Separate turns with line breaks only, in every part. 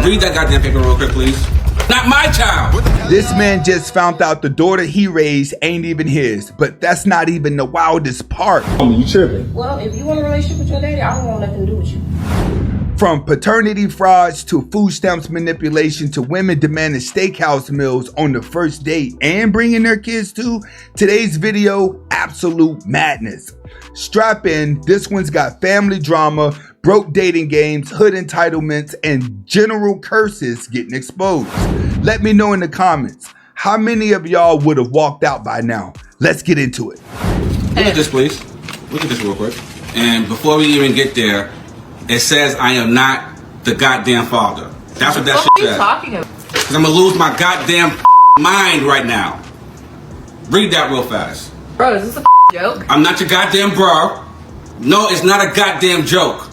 Read that goddamn paper real quick, please. Not my child.
This man just found out the daughter he raised ain't even his, but that's not even the wildest part.
You tripping?
Well, if you want a relationship with your daddy, I don't want nothing to do with you.
From paternity frauds to food stamps manipulation to women demanding steakhouse meals on the first date and bringing their kids too, today's video, absolute madness. Strap in, this one's got family drama, broke dating games, hood entitlements, and general curses getting exposed. Let me know in the comments, how many of y'all would have walked out by now? Let's get into it.
Look at this, please. Look at this real quick. And before we even get there, it says I am not the goddamn father. That's what that shit says. What are you talking about? Because I'm going to lose my goddamn mind right now. Read that real fast.
Bro, is this a joke?
I'm not your goddamn bro. No, it's not a goddamn joke.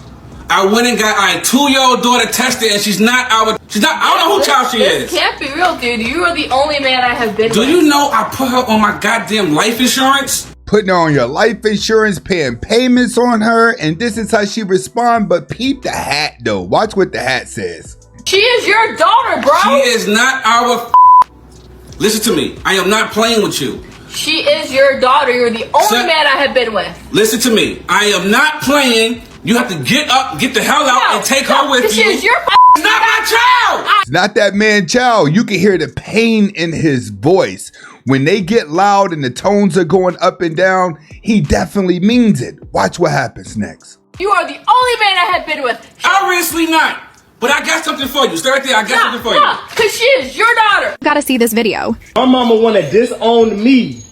I went and got our 2-year-old daughter tested and she's not, I don't know who child she is.
This can't be real, dude. You are the only man I have been with.
Do you know I put her on my goddamn life insurance?
Putting her on your life insurance, paying payments on her, and this is how she respond. But peep the hat though. Watch what the hat says.
She is your daughter, bro.
She is not our Listen to me. I am not playing with you.
She is your daughter. You're the only man I have been with.
Listen to me. I am not playing. You have to get up, get the hell out, and take her with you.
She is your
It's not my child.
It's not that man child. You can hear the pain in his voice. When they get loud and the tones are going up and down, he definitely means it. Watch what happens next.
You are the only man I have been with.
Obviously not. But I got something for you. Stay right there. I got something for you.
Because she is your daughter.
Gotta see this video.
My mama wanna disown me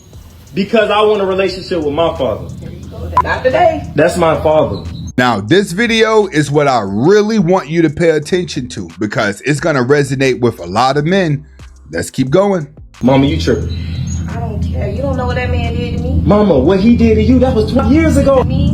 because I want a relationship with my father.
Not today.
That's my father.
Now, this video is what I really want you to pay attention to because it's gonna resonate with a lot of men. Let's keep going.
Mama, you tripping.
I don't care. You don't know what that man did to me.
Mama, what he did to you, that was 20 years ago.
Me,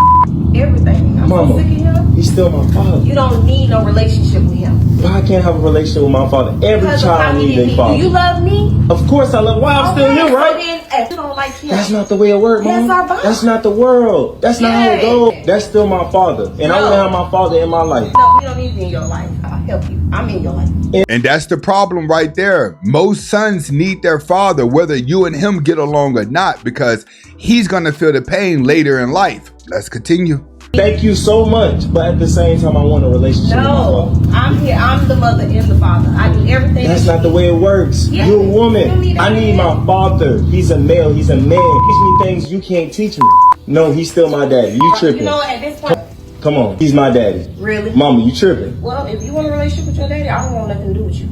everything. I'm
Mama,
so sick of him.
He's still my father.
You don't need no relationship with him.
Why can't I have a relationship with my father? Every
Because of how
child
he
needs
did
a
me.
father.
Do you love me?
Of course I love. Why I'm still here, right?
So then, if you don't like him.
That's not the way it works,
Yes,
Mama.
I
That's not the world. That's not how it goes. That's still my father. And I want to have my father in my life.
No, you don't need me in your life. I'll help you. I'm in your life.
And that's the problem right there. Most sons need their father, whether you and him get along or not, because he's gonna feel the pain later in life. Let's continue.
Thank you so much, but at the same time, I want a relationship
No,
with my father.
I'm here. I'm the mother and the father. I do everything.
That's not the way it works.
Yeah.
You're a
You
woman.
don't need
I need my father. He's a male. He's a man. Teach me things you can't teach me. No, he's still my daddy. You tripping.
You know, at this point.
Come on. He's my daddy.
Really?
Mama, you tripping.
Well, if you want a relationship with your daddy, I don't want nothing to do with you.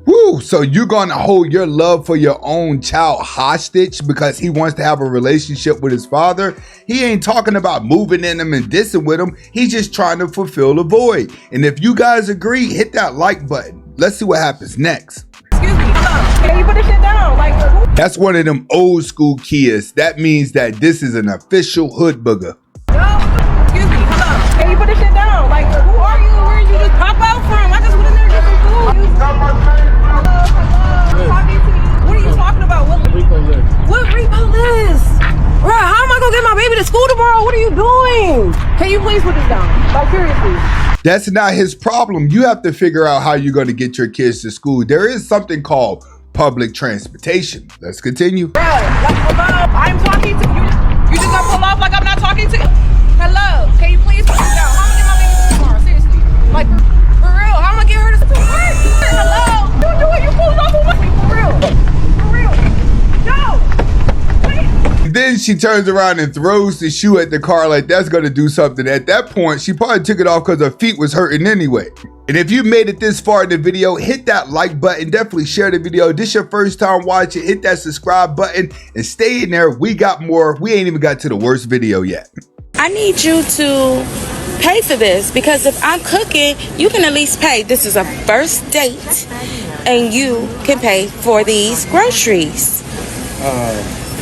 Woo! So you're gonna hold your love for your own child hostage because he wants to have a relationship with his father? He ain't talking about moving in him and dissing with him. He's just trying to fulfill the void. And if you guys agree, hit that like button. Let's see what happens next.
Excuse me, hello. Can you put this shit down? Like,
That's one of them old school kids. That means that this is an official hood booger.
no. Excuse me, hello. Can you put this shit down? Like, who are you? Where did you just pop out from? I just went in there to get some food. Hello. Talking to you. What are you talking about? What repo list? Bruh, how am I gonna get my baby to school tomorrow? What are you doing? Can you please put this down? Like, seriously.
That's not his problem. You have to figure out how you're going to get your kids to school. There is something called public transportation. Let's continue.
Bruh, like, hello. I'm talking to you. You just gonna pull off like I'm not talking to you? Hello. Can you please put this down? How am I gonna get my baby to school tomorrow? Seriously. Like, for real. How am I gonna get her to school? Hello. You do it. You pulled off with me. For real. For real. No.
Then she turns around and throws the shoe at the car like that's going to do something. At that point, she probably took it off because her feet was hurting anyway. And if you made it this far in the video, hit that like button. Definitely share the video. This your first time watching, hit that subscribe button and stay in there. We got more. We ain't even got to the worst video yet.
I need you to pay for this because if I'm cooking, you can at least pay. This is a first date and you can pay for these groceries.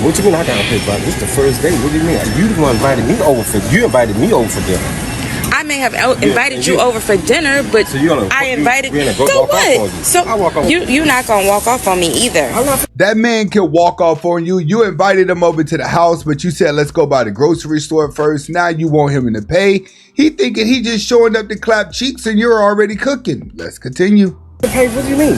What you mean I gotta pay for it? This the first date. What do you mean? You the one invited me over for dinner.
I may have invited you over for dinner, but
So you're gonna,
I invited
you.
so
Walk
what?
off on you.
So
I walk off.
you're not gonna walk off on me either.
That man can walk off on you. You invited him over to the house, but you said, let's go by the grocery store first. Now you want him to pay. He thinking he just showing up to clap cheeks and you're already cooking. Let's continue.
Hey, what do you mean?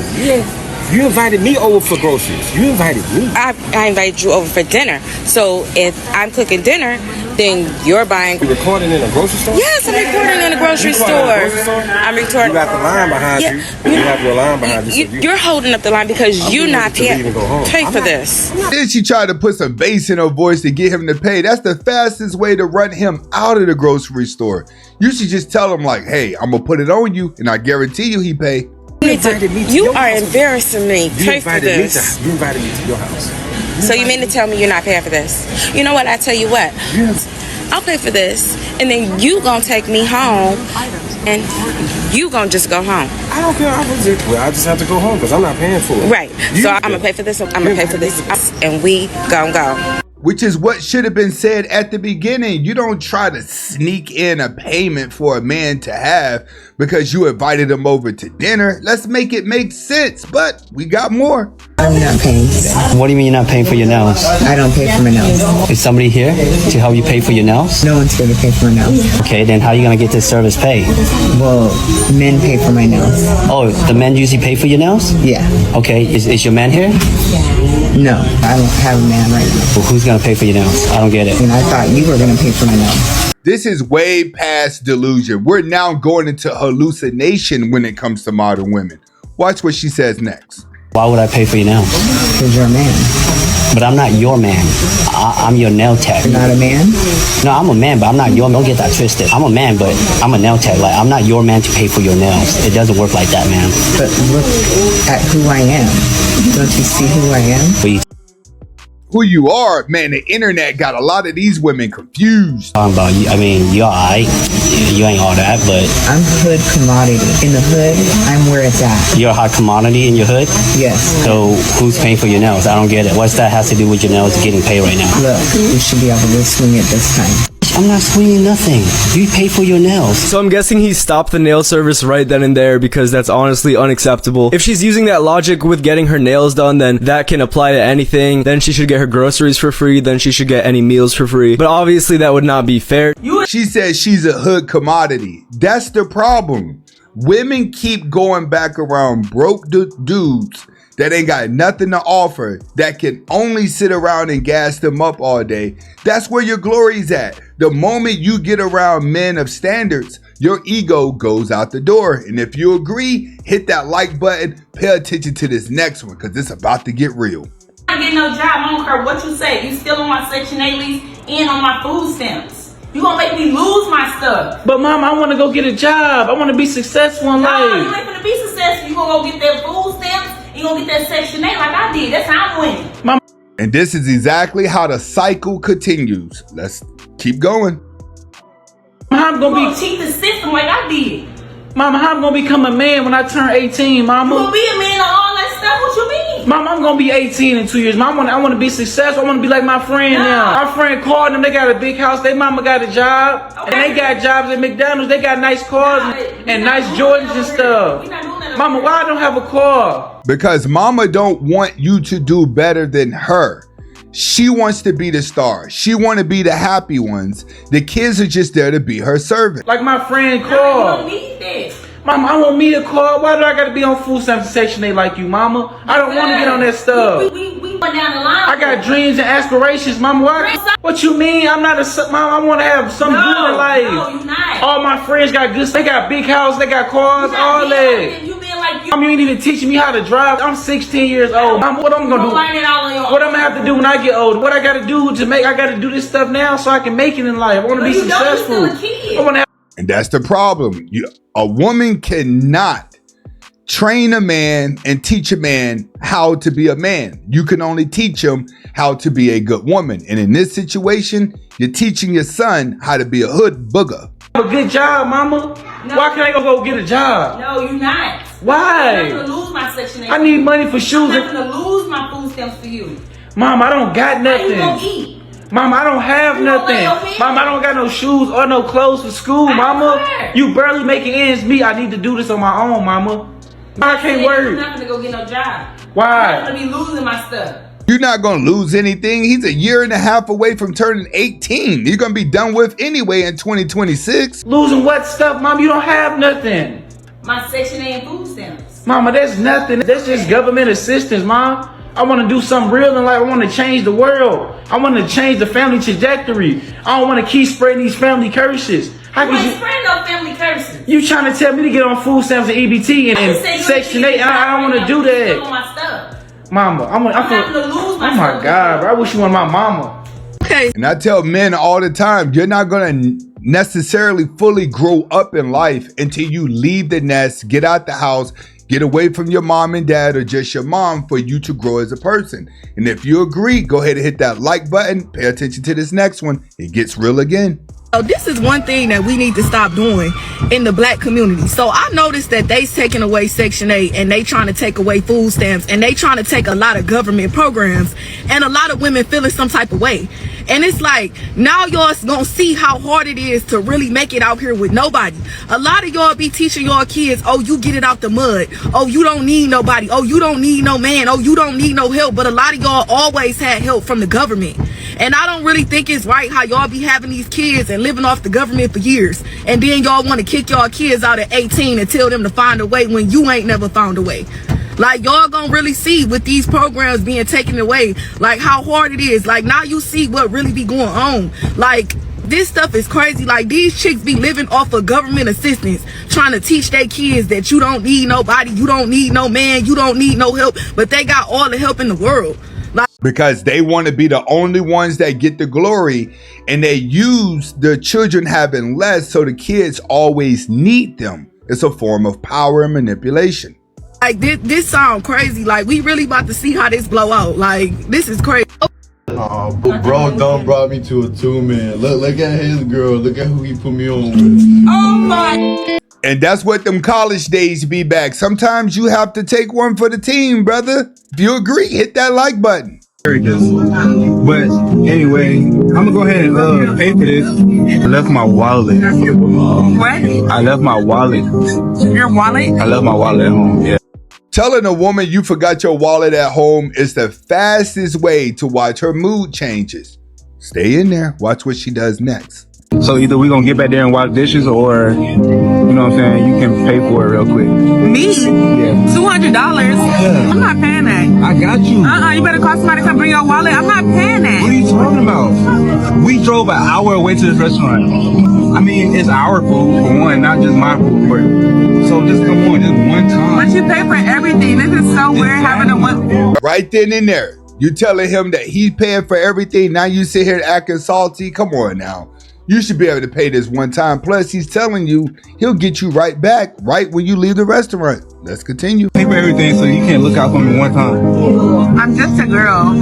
You invited me over for groceries. You invited me.
I invited you over for dinner. So if I'm cooking dinner, then you're buying.
You recording in a grocery store?
Yes, I'm recording in a grocery store. I'm recording.
You got the line behind you. You have your line behind you.
You're holding up the line because you're not paying for this.
Then she tried to put some bass in her voice to get him to pay. That's the fastest way to run him out of the grocery store. You should just tell him like, hey, I'm gonna put it on you and I guarantee you he pay.
You are embarrassing me. Pay for this.
You invited me to your house.
So you mean to tell me you're not paying for this? You know what? I tell you what. I'll pay for this, and then you gonna take me home, and you gonna just go home.
I don't care. I just have to go home because I'm not paying for it.
Right. So I'm gonna pay for this. I'm gonna pay for this, and we gonna go.
Which is what should have been said at the beginning. You don't try to sneak in a payment for a man to have because you invited him over to dinner. Let's make it make sense, but we got more.
I'm not paying for that.
What do you mean you're not paying for your nails?
I don't pay for my nails.
Is somebody here to help you pay for your nails?
No one's here to pay for my nails.
Okay, then how are you going to get this service paid?
Well, men pay for my nails.
Oh, the men usually pay for your nails?
Yeah.
Okay, is your man here?
No, I don't have a man right now.
Well, who's going to pay for your nails? I don't get it.
And I thought you were going to pay for my nails.
This is way past delusion. We're now going into hallucination when it comes to modern women. Watch what she says next.
Why would I pay for your nails?
Because you're a man.
But I'm not your man. I'm your nail tech.
You're not a man?
No, I'm a man, but I'm not your man. Don't get that twisted. I'm a man, but I'm a nail tech. Like, I'm not your man to pay for your nails. It doesn't work like that, man.
But look at who I am. Don't you see who I am?
Who you are, man, the internet got a lot of these women confused.
About you, I mean, you're alright. You ain't all that, but
I'm hood commodity. In the hood, I'm where it's at.
you're a hot commodity in your hood?
Yes.
So who's paying for your nails? I don't get it. What's that has to do with your nails getting paid right now?
Look, you should be able to swing it this time.
I'm not swinging nothing. You pay for your nails.
So I'm guessing he stopped the nail service right then and there because that's honestly unacceptable. If she's using that logic with getting her nails done, then that can apply to anything. Then she should get her groceries for free. Then she should get any meals for free. But obviously that would not be fair.
She says she's a hood commodity. That's the problem. Women keep going back around broke dudes that ain't got nothing to offer, that can only sit around and gas them up all day. That's where your glory's at. The moment you get around men of standards, your ego goes out the door. And if you agree, hit that like button, pay attention to this next one, because it's about to get real.
I get no job, I don't care what you say. You still on my Section 8 lease and on my food stamps. You gonna make me lose my stuff.
But mom, I wanna go get a job. I wanna be successful in life.
No, you ain't gonna be successful. You gonna go get that food stamps. You gonna get that Section 8 like I did. That's how I'm winning.
And this is exactly how the cycle continues. Let's keep going.
I'm gonna cheat the system like I did.
Mama, how I'm gonna become a man when I turn 18, mama?
You gonna be a man and all that stuff? What you mean?
Mama, I'm gonna be 18 in 2 years. Mama, I wanna be successful. I wanna be like my friend now. My friend called them. They got a big house. Their mama got a job. Okay. And they got jobs at McDonald's. They got nice cars and nice Jordans and stuff. Mama, why I don't have a car?
Because mama don't want you to do better than her. She wants to be the star. She want to be the happy ones. The kids are just there to be her servant.
Like my friend
No,
called.
you don't need that.
Mama, I want me a car. Why do I gotta be on food stamps and Section 8 like you, mama? I don't want to get on that stuff.
We went down the line.
I got dreams and aspirations, mama. What you mean? I'm not a mom. I want to have something good in life.
No, you not.
All my friends got good. They got big houses. They got cars. All that.
You being like you.
You ain't even teaching me how to drive. I'm 16 years old. Mom, what I'm gonna do?
Learn it all on your own.
What I'm gonna have to do when I get older? What I gotta do to make? I gotta do this stuff now so I can make it in life. I want to be successful.
You're still a kid.
I want to have.
And that's the problem. A woman cannot train a man and teach a man how to be a man. You can only teach him how to be a good woman. And in this situation, you're teaching your son how to be a hood booger.
A good job, mama.
No.
Why can't I go get a job?
No, you're not.
Why?
I'm not gonna lose my Section 8.
I need money for shoes.
I'm not gonna lose my food stamps for you.
Mom, I don't got
How you
nothing.
gonna eat?
Mom, I don't have
You don't
nothing.
lay your hands.
Mom, I don't got no shoes or no clothes for school,
I don't
mama.
care.
You barely making ends meet. I need to do this on my own, mama. I can't
I'm
work.
not gonna go get no job.
Why?
I'm gonna be losing my stuff.
You're not going to lose anything. He's a year and a half away from turning 18. You're going to be done with anyway in 2026.
Losing what stuff, mom? You don't have nothing.
my Section 8 and food stamps.
Mama, that's nothing. That's just government assistance, Mom. I want to do something real in life. I want to change the world. I want to change the family trajectory. I don't want to keep spreading these family curses.
How can you spread no family curses?
You trying to tell me to get on food stamps and EBT and Section 8? I don't want to do that.
My stuff.
Mama, I'm going to lose my stuff. Oh my God, bro. I wish you were my mama.
Okay. And I tell men all the time, you're not going to necessarily fully grow up in life until you leave the nest, get out the house, get away from your mom and dad or just your mom for you to grow as a person. And if you agree, go ahead and hit that like button. Pay attention to this next one. It gets real again.
So this is one thing that we need to stop doing in the black community. So I noticed that they taking away Section 8 and they trying to take away food stamps and they trying to take a lot of government programs, and a lot of women feeling some type of way. And it's like, now y'all gonna see how hard it is to really make it out here with nobody. A lot of y'all be teaching y'all kids, oh, you get it out the mud. Oh, you don't need nobody. Oh, you don't need no man. Oh, you don't need no help. But a lot of y'all always had help from the government. And I don't really think it's right how y'all be having these kids and living off the government for years. And then y'all want to kick y'all kids out at 18 and tell them to find a way when you ain't never found a way. Like, y'all gonna really see with these programs being taken away, like how hard it is. Like, now you see what really be going on. Like, this stuff is crazy. Like, these chicks be living off of government assistance, trying to teach their kids that you don't need nobody, you don't need no man, you don't need no help, but they got all the help in the world. Like,
because they want to be the only ones that get the glory, and they use the children having less so the kids always need them. It's a form of power and manipulation.
Like, this sound crazy. Like, we really about to see how this blow out. Like, this is crazy.
But bro done brought me to a 2-man. Look at his girl. Look at who he put me on with.
Oh my.
And that's what them college days be back. Sometimes you have to take one for the team, brother. If you agree, hit that like button.
But anyway, I'm gonna go ahead and pay for this. I left my wallet.
What?
I left my wallet.
Your wallet?
I left my wallet at home, yeah.
Telling a woman you forgot your wallet at home is the fastest way to watch her mood changes. Stay in there. Watch what she does next.
So either we gonna get back there and wash dishes, or, you know what I'm saying, you can pay for it real quick.
Me?
Yeah.
$200? Yeah. I'm not paying that.
I got you.
You better call somebody to come bring your wallet. I'm not paying that.
What are you talking about? We drove an hour away to this restaurant. I mean, it's our food, for one, not just my food. So just come on, just one time.
But you pay for everything. This is so weird having a one.
Right then and there. You telling him that he's paying for everything. Now you sit here acting salty. Come on now. You should be able to pay this one time. Plus, he's telling you he'll get you right back right when you leave the restaurant. Let's continue.
Pay for everything so you can't look out for me one time.
I'm just a girl.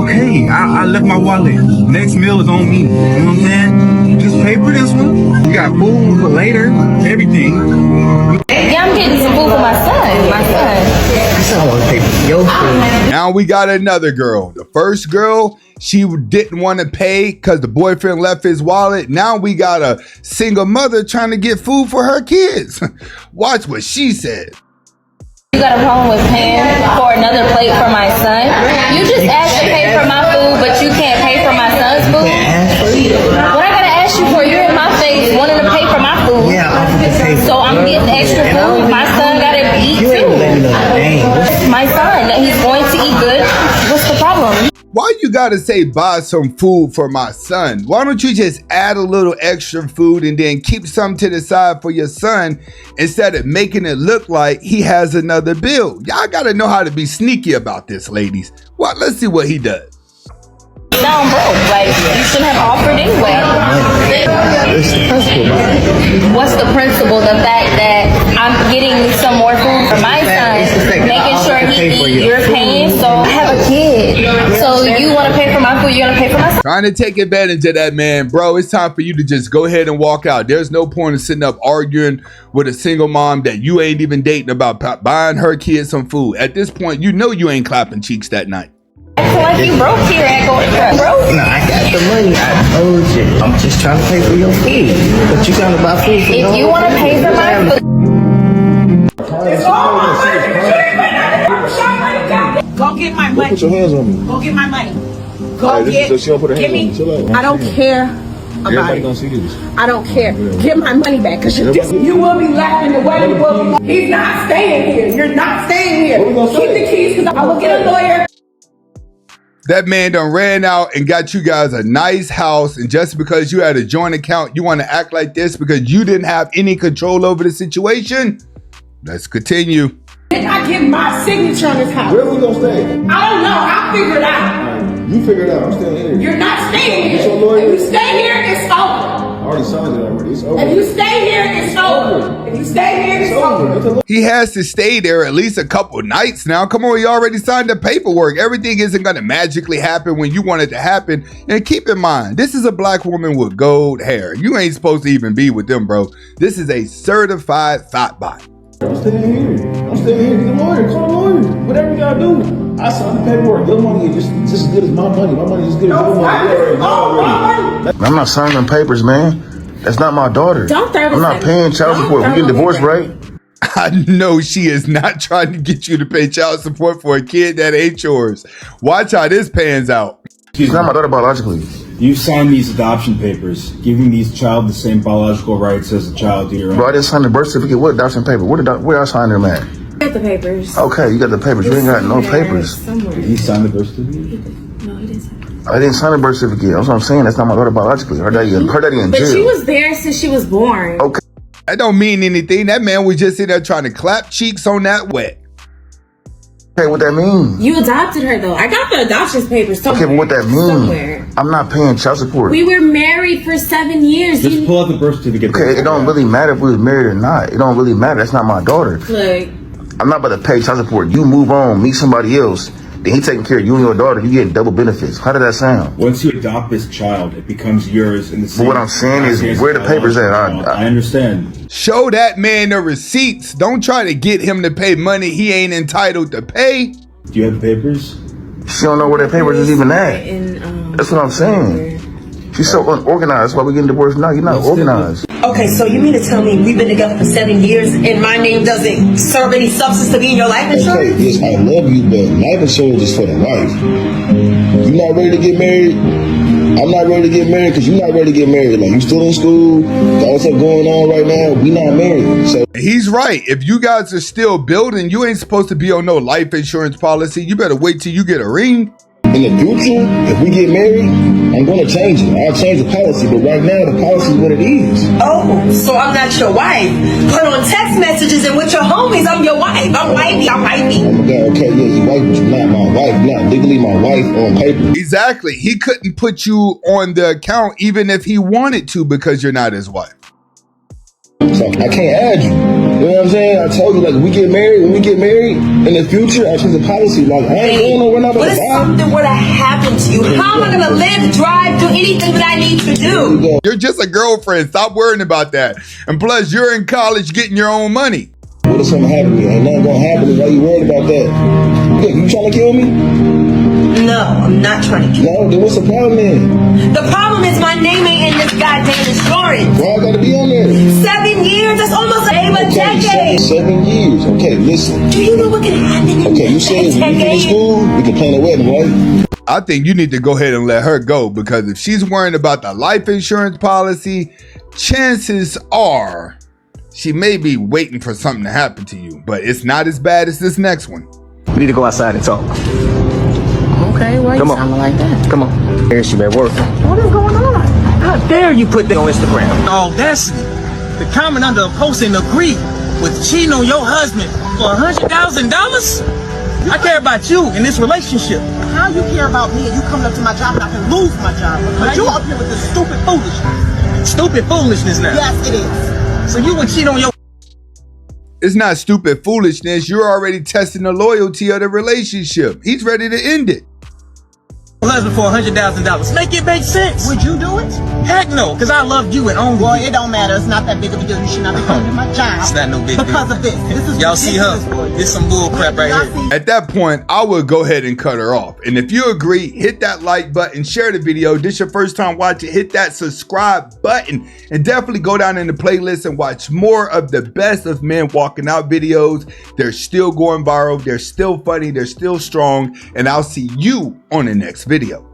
Okay, I left my wallet. Next meal is on me. You know what I'm saying? Just pay for this one. You got food for later, everything.
Yeah, I'm getting some food for my son. My son.
I want to pay for your food.
Now we got another girl. The first girl, she didn't want to pay because the boyfriend left his wallet. Now we got a single mother trying to get food for her kids. Watch what she said.
You got a problem with paying for another plate for my son? You just asked to pay for my food, but you can't pay for my son's food? What I gotta ask you for? You're in my face wanting to pay for my food. So I'm getting extra food. My son gotta eat too. My son, that he's going to eat good. What's the problem?
Why you gotta say buy some food for my son? Why don't you just add a little extra food and then keep some to the side for your son instead of making it look like he has another bill? Y'all gotta know how to be sneaky about this, ladies. Well, let's see what he does.
Down broke. Like, you shouldn't have offered anyway.
It's the principle.
What's the principle? The fact that I'm getting some more food for my son, making sure he eats, you're paying, so I have a kid. So you want to pay for my food, you're going to pay for my son.
Trying to take advantage of that, man. Bro, it's time for you to just go ahead and walk out. There's no point in sitting up arguing with a single mom that you ain't even dating about buying her kids some food. At this point, you know you ain't clapping cheeks that night.
Like you broke here at broke.
No, I got the money. I told you. I'm just trying to pay for your food. But you gotta buy food for
if you want to pay for my food.
Go get my money.
Put your hands on me.
Go get my money.
Go get. So she don't put her hands on me. Chill out.
I don't care
about
Everybody
it.
gonna see this.
I don't care. Get my money back, because you will be laughing the way you will be. He's not staying here. You're not staying here. Keep the keys, because I will get a lawyer.
That man done ran out and got you guys a nice house, and just because you had a joint account, you want to act like this because you didn't have any control over the situation? Let's continue.
Did I get my signature on this house?
Where we gonna stay?
I don't know. I'll figure it out.
You figure it out. I'm staying here.
You're not staying
Get
here.
your lawyer.
If you stay here, it's over.
I already signed it already. It's over.
If you stay here, it's over. If you stay here, it's over.
He has to stay there at least a couple nights now. Come on, he already signed the paperwork. Everything isn't going to magically happen when you want it to happen. And keep in mind, this is a black woman with gold hair. You ain't supposed to even be with them, bro. This is a certified thought bot.
I'm staying here. I'm staying here. Get a lawyer. Call a lawyer. Whatever you gotta do. I signed the paperwork. Your money is just as good as my money. My money is as good as your money. I'm not signing them papers, man. That's not my daughter.
Don't throw this
I'm not
at me.
paying child support. We getting divorced, right?
I know she is not trying to get you to pay child support for a kid that ain't yours. Watch how this pans out.
She's not my daughter biologically.
You signed these adoption papers, giving these child the same biological rights as a child to your own.
Bro, I didn't sign the birth certificate. What adoption paper? Where I signed them at?
Got the papers.
Okay, you got the papers. You ain't got no papers.
Somewhere.
Did he sign the birth certificate?
No, he didn't sign it.
I didn't sign the birth certificate. That's what I'm saying. That's not my daughter biologically. Her daddy in
But
jail.
she was there since she was born.
Okay.
That don't mean anything. That man was just in there trying to clap cheeks on that wet.
Okay, what that mean?
You adopted her, though. I got the adoption papers somewhere.
Okay, but what that mean?
Somewhere.
I'm not paying child support.
We were married for 7 years.
Just pull out the birth certificate.
Okay, it don't really matter if we was married or not. It don't really matter. That's not my daughter.
Look.
I'm not about to pay child support. You move on, meet somebody else. Then he taking care of you and your daughter. You getting double benefits. How did that sound?
Once you adopt this child, it becomes yours in the same.
But what I'm saying is, where the papers at?
I understand.
Show that man the receipts. Don't try to get him to pay money he ain't entitled to pay.
Do you have the papers?
She don't know where the papers is even at. That's what I'm saying. She's so unorganized. That's why we getting divorced now. You're not organized.
Okay, so you mean to tell me we've been together for 7 years and my name doesn't serve any substance to be in your life insurance?
Okay, yes, I love you, but life insurance is for the wife. You not ready to get married? I'm not ready to get married because you're not ready to get married. Like, you still in school, got what's up going on right now, we not married. So
he's right. If you guys are still building, you ain't supposed to be on no life insurance policy. You better wait till you get a ring.
in the future, if we get married, I'm going to change it. I'll change the policy, but right now the policy is what it is.
Oh, so I'm not your wife. But on text messages and with your homies, I'm your wife. I'm wifey. I'm wifey.
Oh my God, okay, yeah, your wife, but you're not my wife. You're not legally my wife on paper.
Exactly. He couldn't put you on the account even if he wanted to because you're not his wife.
So I can't add you. You know what I'm saying? I told you, like, when we get married, in the future, I change the policy. Like, I ain't going nowhere now.
What if something were to happen to you? How am I going to live, drive, do anything that I need to do?
You're just a girlfriend. Stop worrying about that. And plus, you're in college getting your own money.
What if something happened to me? Ain't nothing going to happen. Why you worried about that? You trying to kill me?
No, I'm not trying to kill you.
No, then what's the problem then?
The problem is my name ain't in this goddamn insurance.
Why I got to be on there?
7 years? That's almost a decade.
7 years. Okay, listen.
Do you know what can happen?
Okay, you said when you finish school, we can plan a wedding, right?
I think you need to go ahead and let her go because if she's worrying about the life insurance policy, chances are she may be waiting for something to happen to you, but it's not as bad as this next one.
We need to go outside and talk.
Okay, why you sounding like that?
Come on. Here's you at work.
What is going on?
How dare you put that on Instagram? Audacity. The comment under a post and agree with cheating on your husband for $100,000? I care about you in this relationship.
How you care about me and you coming up to my job and I can lose my job? But you up here with this stupid foolishness.
Stupid foolishness now.
Yes, it is.
So you would cheat on your...
It's not stupid foolishness. You're already testing the loyalty of the relationship. He's ready to end it.
husband for $100,000. Make it make sense.
Would you do it?
Heck no, because I love you and only
Well,
you.
it don't matter. It's not that big of a deal. You should not be coming to my job.
It's not no big deal.
Because of this. This is
Y'all see her? This some bull crap right here.
At that point, I would go ahead and cut her off. And if you agree, hit that like button, share the video. This your first time watching, hit that subscribe button. And definitely go down in the playlist and watch more of the best of men walking out videos. They're still going viral. They're still funny. They're still strong. And I'll see you on the next video.